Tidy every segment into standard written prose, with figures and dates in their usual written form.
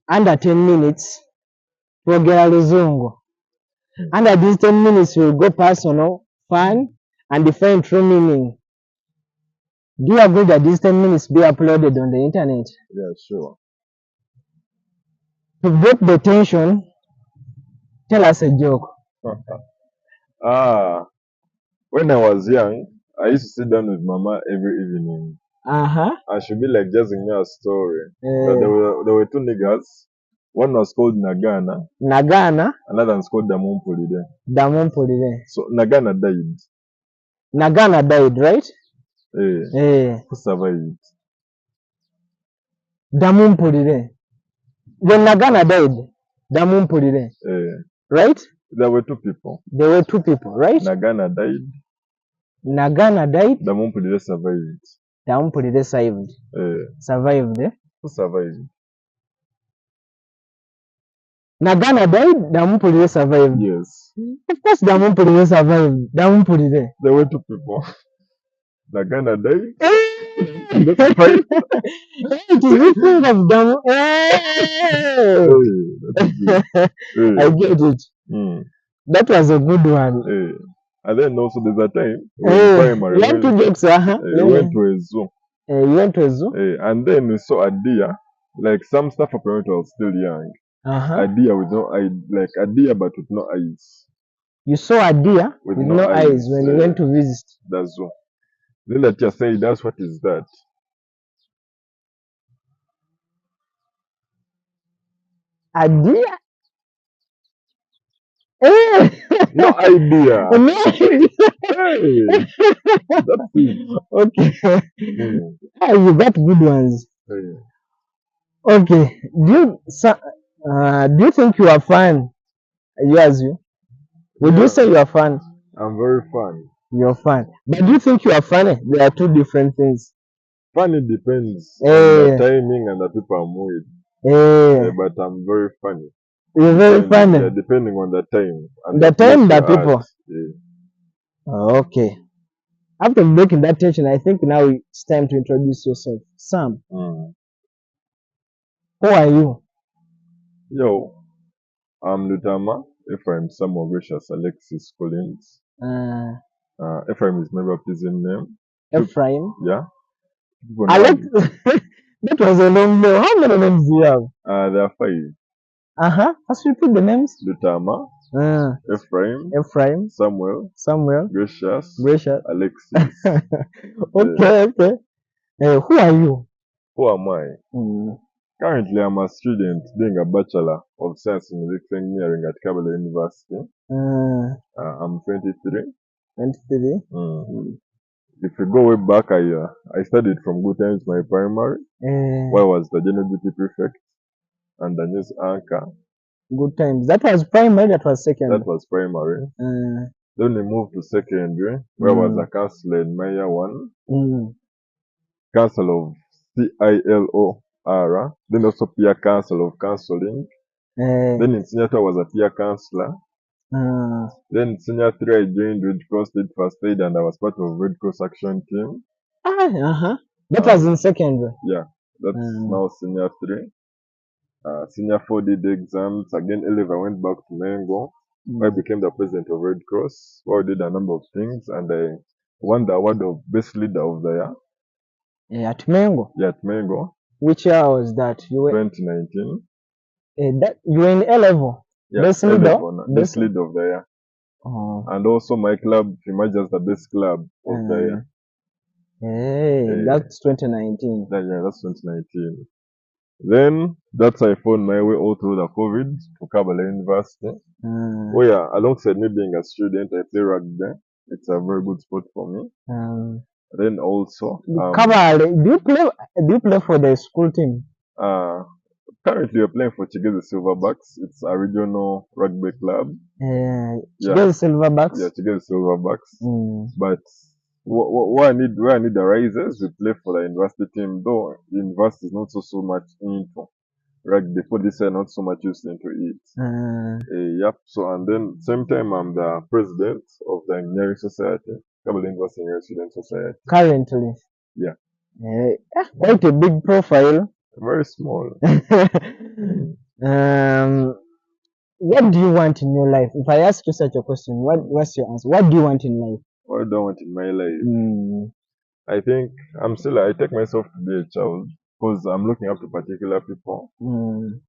under 10 minutes, Twogera Luzungu. Under these 10 minutes, we'll go personal, fun, and define true meaning. Do you agree that these 10 minutes be uploaded on the internet? Yeah, sure. To break the tension, tell us a joke. When I was young, I used to sit down with Mama every evening. And she'd be like jazzing me a story. That there were two niggas. One was called Nagana. Another one's called Damumpulide. So Nagana died. Nagana died, right? Who survived? Damumpulide. When Nagana died, Damumpulide. Right? There were two people. There were two people, right? Nagana died. Damumpulide survived. Damumpulide survived. Survived. Who survived? Nagana died, Damumpulide survived. Yes. Of course Damumpulide survived. Damumpulide. There were two people. Nagana died. It is the thing of Damu. I get it. That was a good one. And then also there's a time primary. We went to jokes, we went to a zoo. You went to a zoo? And then we saw a deer. Like some stuff apparently was still young. A deer with no eye, like a deer but with no eyes. You saw a deer with no eyes when you went to visit the zoo. Then the teacher said, "That's what is that?" A deer? No idea. Okay. You got good ones. Okay. Do you think you are fun? Yes, you. Would you say you are fun? I'm very fun. You're fun. But do you think you are funny? There are two different things. Funny depends on the timing and the people I'm with. But I'm very funny. You're very funny. Depending on the time. And the time that people. Okay. After breaking that tension, I think now it's time to introduce yourself. Sam. Who are you? Yo, I'm Lutama. Ephraim Samuel Gracious Alexis Collins. Ephraim is my baptism name. Ephraim? Yeah. Alex, that was a long name. How many names do you have? There are 5. Let's repeat the names. Lutama. Ephraim. Samuel. Gracious. Alexis. Okay. Who are you? Who am I? Currently, I'm a student doing a Bachelor of Science in Electrical Engineering at Kabbalah University. I'm 23. 23? If you go way back, I studied from Good Times, my primary, where I was the General Duty Prefect and the news anchor. Good Times. That was primary, that was secondary? That was primary. Then we moved to secondary, where I was a counselor in my year 1. Council of CILOR. Then also peer council of counseling. Then in senior 2 I was a peer counselor. Then senior 3 I joined Red Cross, did first aid, and I was part of Red Cross action team. That was in secondary. Yeah, that's now senior 3. Senior 4 did the exams. Again, 11 I went back to Mengo, where I became the president of Red Cross, where I did a number of things, and I won the award of best leader of the year. At Mengo? Yeah, at Mengo. Which year was that? 2019. You were in A level? Yeah, best leader? Best leader of the year. And also my club emerged as the best club of the year. That's 2019. Yeah, that's 2019. Then that's how I found my way all through the COVID to Kabbalah University. Alongside me being a student, I play rugby. It's a very good sport for me. Then also Kabbalah, do you play for the school team? Currently we're playing for Chigezi Silverbacks. It's a regional rugby club. Chigezi Silverbacks? Yeah, Chigezi Silverbacks. But where I need the rises, we play for the university team, though the university is not so much into rugby. For this year, not so much used into it. Yep. So, and then same time I'm the president of the engineering society, Kabbalah University Engineering Student Society. Currently? Yeah. Quite a big profile. Very small. What do you want in your life? If I ask you such a question, what's your answer? What do you want in life? What do I want in my life? I think I take myself to be a child because I'm looking up to particular people.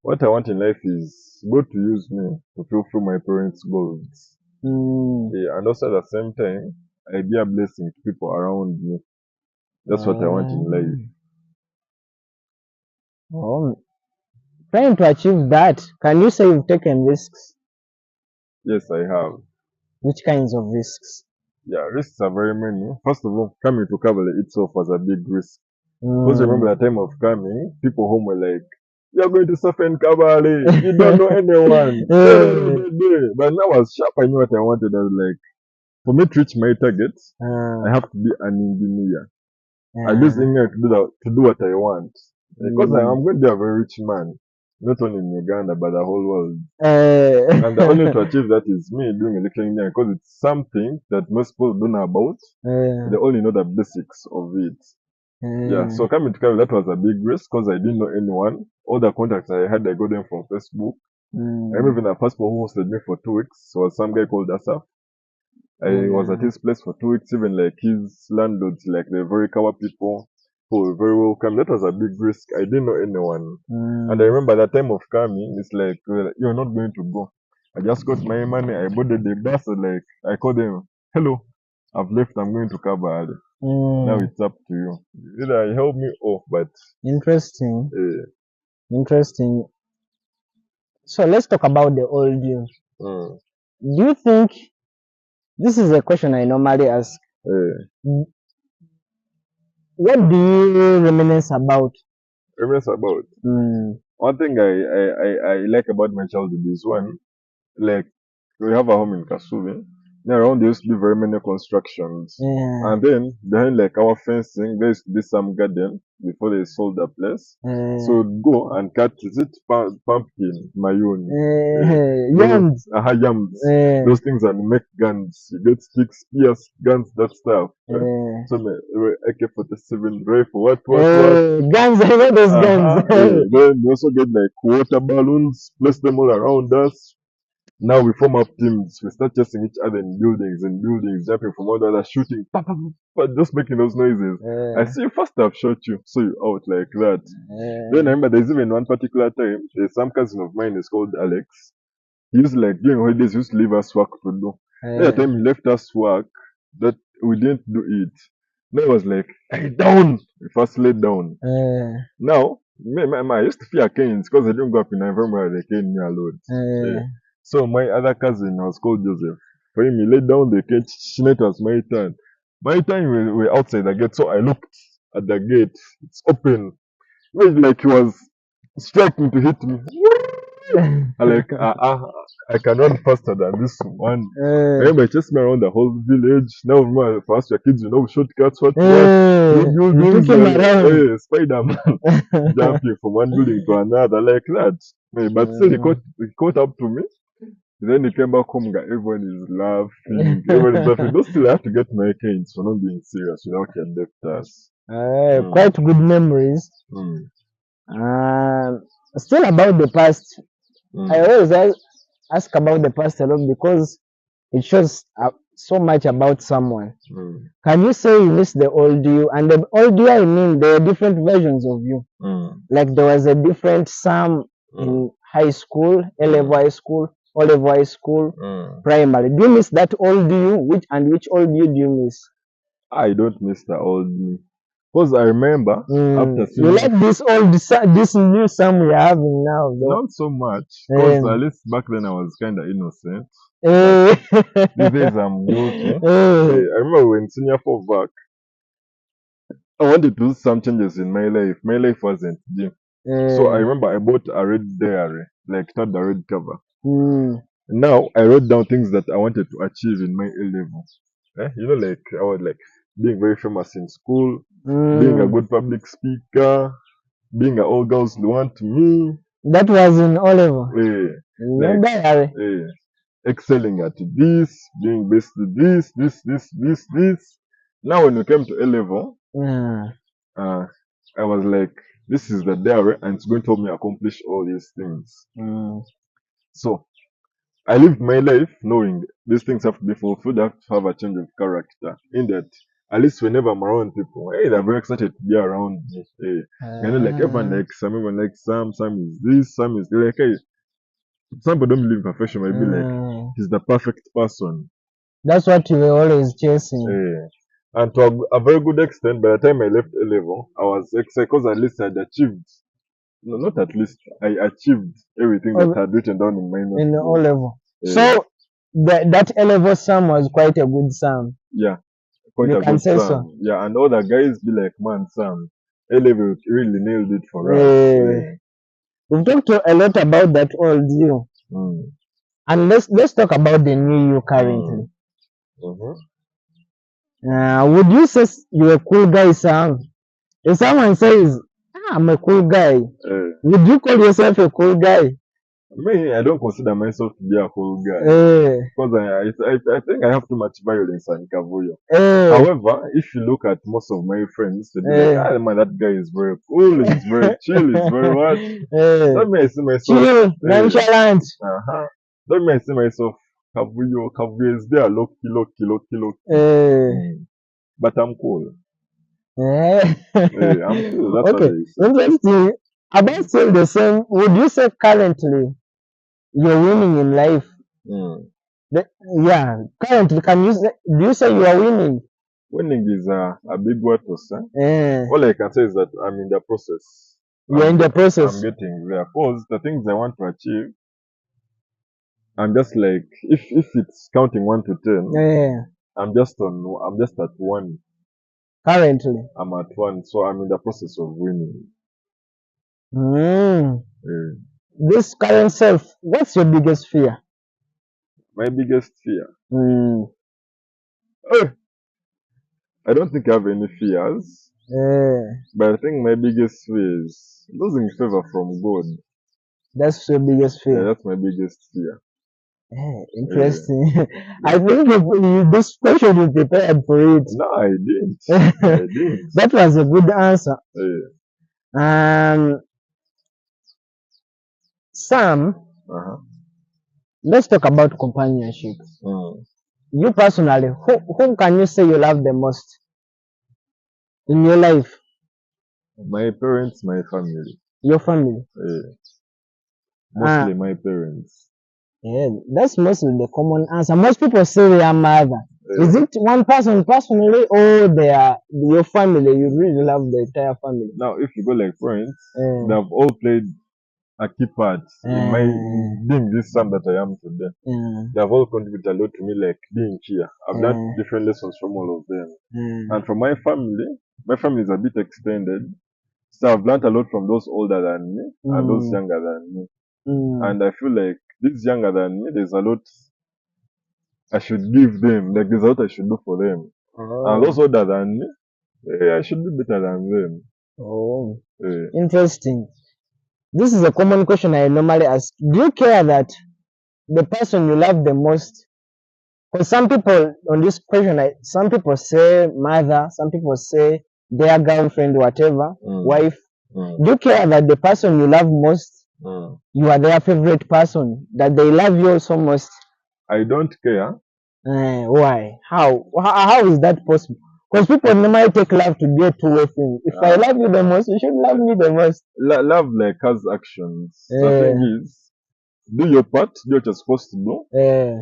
What I want in life is God to use me to fulfill my parents' goals. Yeah, and also at the same time, I be a blessing to people around me. That's what I want in life. Oh, trying to achieve that, can you say you've taken risks? Yes, I have. Which kinds of risks? Yeah, risks are very many. First of all, coming to Kabale itself was a big risk. Because remember the time of coming, people home were like, "You're going to suffer in Kabale. You don't know anyone." But now I was sharp. I knew what I wanted. I was like, for me to reach my target, I have to be an engineer. I use engineer to do what I want. Because I'm going to be a very rich man, not only in Uganda but the whole world. And the only way to achieve that is me doing electrical engineering because it's something that most people don't know about. They only know the basics of it. Yeah, so coming to Canada, that was a big risk because I didn't know anyone. All the contacts I had, I got them from Facebook. I remember even a passport who hosted me for 2 weeks was some guy called Asaf. I was at his place for 2 weeks, even like his landlords, like they're very cover people who were very welcome. That was a big risk. I didn't know anyone. And I remember that time of coming, it's like, well, you're not going to go. I just got my money, I boarded the bus, like, I called them, hello, I've left, I'm going to Kabale. Now it's up to you. Either help me off, but interesting. Interesting. So let's talk about the old you. Do you think this is a question I normally ask? What do you reminisce about? Reminisce about? One thing I like about my childhood is one, like we have a home in Kasubi. Now around there used to be very many constructions. And then behind like our fencing there used to be some garden before they sold the place. So we'd go and cut pumpkin, mayoni. Yams. Yams. Those things and make guns. You get sticks, spears, guns, that stuff. So AK-47 rifle, what? Guns, I know those guns. Then we also get like water balloons, place them all around us. Now we form up teams. We start chasing each other in buildings, jumping from one another, shooting, just making those noises. I see you first, I've shot you, so you out like that. Then I remember there's even one particular time, there's some cousin of mine is called Alex. He used to like during holidays, he used to leave us work to do. That time he left us work that we didn't do it. Now it was like, hey, down! We first laid down. Now, I used to fear canes because I didn't grow up in an environment where they cane me a lot. So my other cousin was called Joseph. For him, he laid down the cage. It was my turn. My time we were outside the gate, so I looked at the gate. It's open. It was like he was striking to hit me. I can run faster than this one. Remember, chased me around the whole village. Now, for us, your kids, shortcuts, what? Spider-Man jumping from one building to another like that. But still, he caught up to me. Then he came back home, everyone is laughing. Everyone is laughing. Those still have to get my canes for not being serious without your debtors. Quite good memories. Still about the past. I always ask about the past a lot because it shows so much about someone. Can you say you miss the old you? And the old you, I mean, there are different versions of you. Like there was a different Sam in high school, A-level high school, O-level high school, primary. Do you miss that old you? Which old you do you miss? I don't miss the old me. Because I remember after seeing you like this new Sam we're having now, though? Not so much. Because at least back then I was kind of innocent. These days I'm guilty. I remember when senior 4 back, I wanted to do some changes in my life. My life wasn't dim. So I remember I bought a red diary, like not the red cover. Now I wrote down things that I wanted to achieve in my A level. Like I was like being very famous in school, being a good public speaker, being an all girls want me. That was in O level. Excelling at this, being best to this. Now when we came to A level, I was like, this is the diary and it's going to help me accomplish all these things. So I lived my life knowing these things have to be fulfilled. I have to have a change of character. In that, at least whenever I'm around people, hey, they're very excited to be around me. Hey, like everyone likes some, everyone likes some is this, some is like, hey, some people don't believe in perfection. Might be like, he's the perfect person. That's what you were always chasing. Hey. And to a very good extent, by the time I left A level, I was excited because at least I'd achieved. No, not at least. I achieved everything that I had written down in my notes. In the O level. So that A level sum was quite a good sum. Yeah, quite a good sum. So. Yeah, and all the guys be like, man, Sam, A level really nailed it for us. We've talked a lot about that old you. And let's talk about the new you currently. Would you say you're a cool guy, Sam? If someone says, I'm a cool guy, would you call yourself a cool guy? Me, I don't consider myself to be a cool guy. Because I think I have too much violence and kavuyo. However, if you look at most of my friends, they be like, man, that guy is very cool, he's very chill, he's very what? Don't me I see myself. Chill, nonchalant. Don't me I see myself, kavuyo is there, low key. But I'm cool. I'm cool. That's okay, interesting. About still the same, would you say currently you're winning in life? Yeah, currently, do you say you are winning? Winning is a big word to say. All I can say is that I'm in the process. You're in the process. I'm getting there. Because the things I want to achieve, I'm just like, if it's counting 1 to 10, I'm just at 1. Currently. I'm at 1, so I'm in the process of winning. This current self, what's your biggest fear? My biggest fear? I don't think I have any fears. But I think my biggest fear is losing favor from God. That's your biggest fear? Yeah, that's my biggest fear. Interesting. I think this question you prepared for it. No, I didn't. That was a good answer. Sam, let's talk about companionship. You personally, whom can you say you love the most in your life? My parents, my family. Your family? Mostly my parents. Yeah, that's mostly the common answer. Most people say their mother. Is it one person personally or your family? You really love the entire family? Now, if you go like friends, they've all played a key part in my being this Sam that I am today. They've all contributed a lot to me, like being here. I've learned different lessons from all of them. And from my family is a bit extended. So I've learned a lot from those older than me and those younger than me. And I feel like this younger than me, there's a lot I should give them. Like there's a lot I should do for them. And those older than me, I should be better than them. Interesting. This is a common question I normally ask. Do you care that the person you love the most? For some people on this question, some people say mother, some people say their girlfriend, whatever, wife. Do you care that the person you love most, you are their favorite person, that they love you so most? I don't care. Why? How is that possible? Because people normally take love to be a two-way thing. If I love you the most, you should love me the most. Love like has actions. The thing is, do your part, do what you're supposed to do.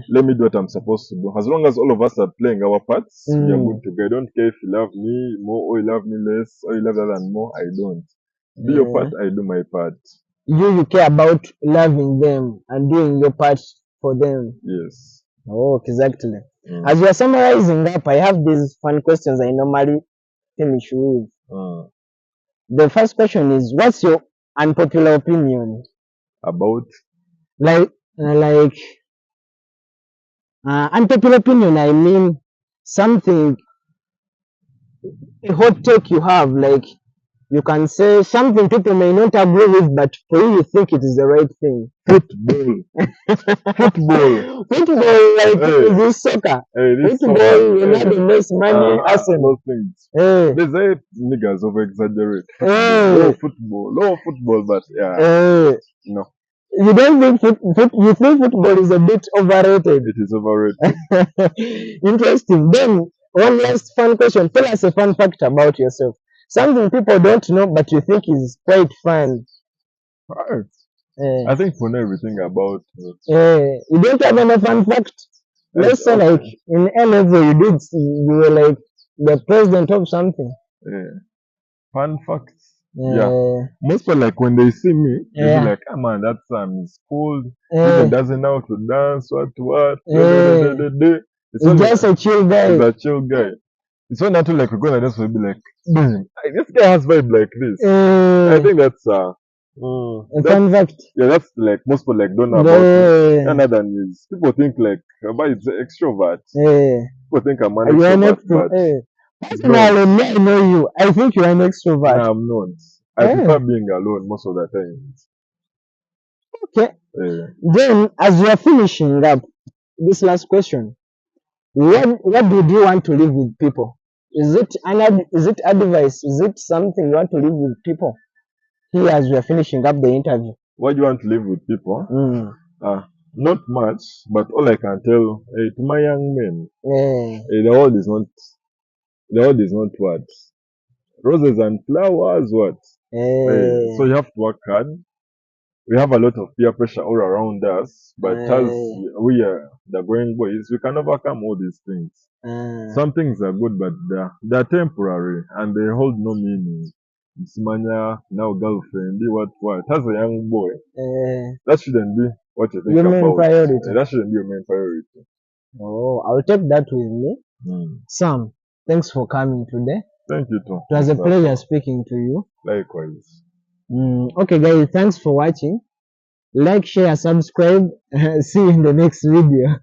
Let me do what I'm supposed to do. As long as all of us are playing our parts, we are good to go. I don't care if you love me more or you love me less or you love that and more. I don't. Do your part, I do my part. You care about loving them and doing your part for them. Yes. Oh, exactly. As we are summarizing up, I have these fun questions I normally finish with. The first question is, what's your unpopular opinion? About? Unpopular opinion, I mean something, a hot take you have, like You can say something people may not agree with, but for you, you think it is the right thing. Football. Football. Football, like this soccer. This Football, soccer. you know the most money, Arsenal. Those things. Hey. They say niggas over exaggerate. Football, but no. You don't think you think football is a bit overrated? It is overrated. Interesting. Then one last fun question. Tell us a fun fact about yourself. Something people don't know, but you think is quite fun. Right. I think for everything about me. You don't have any fun fact? Let's say like in A level you were like the president of something. Fun facts. Most people like when they see me, they be like, "Ah man, that Sam is cool. He doesn't know how to dance, what. It's just a chill guy. He's a chill guy. It's not until like we're gonna just be like, this guy has vibe like this. I think that's a fun fact. Yeah, that's like most people like don't know about it. Another than is people think like about it's extrovert. People think I'm an extrovert, but personally, I know you. I think you're an extrovert. No, I'm not. I prefer being alone most of the time. Okay. Then, as we are finishing up this last question, what would you want to leave with people? Is it advice? Is it something you want to leave with people? Here, as we are finishing up the interview. What do you want to leave with people? Not much, but all I can tell to my young men, the world is not what roses and flowers. What? So you have to work hard. We have a lot of peer pressure all around us, but as we are the growing boys, we can overcome all these things. Some things are good, but they're temporary and they hold no meaning. Simanya, now girlfriend, what? As a young boy, that shouldn't be what you think your main about. Priority. That shouldn't be your main priority. Oh, I'll take that with me. Sam, thanks for coming today. Thank you too. It was a pleasure speaking to you. Likewise. Okay guys, thanks for watching. Like, share, subscribe. See you in the next video.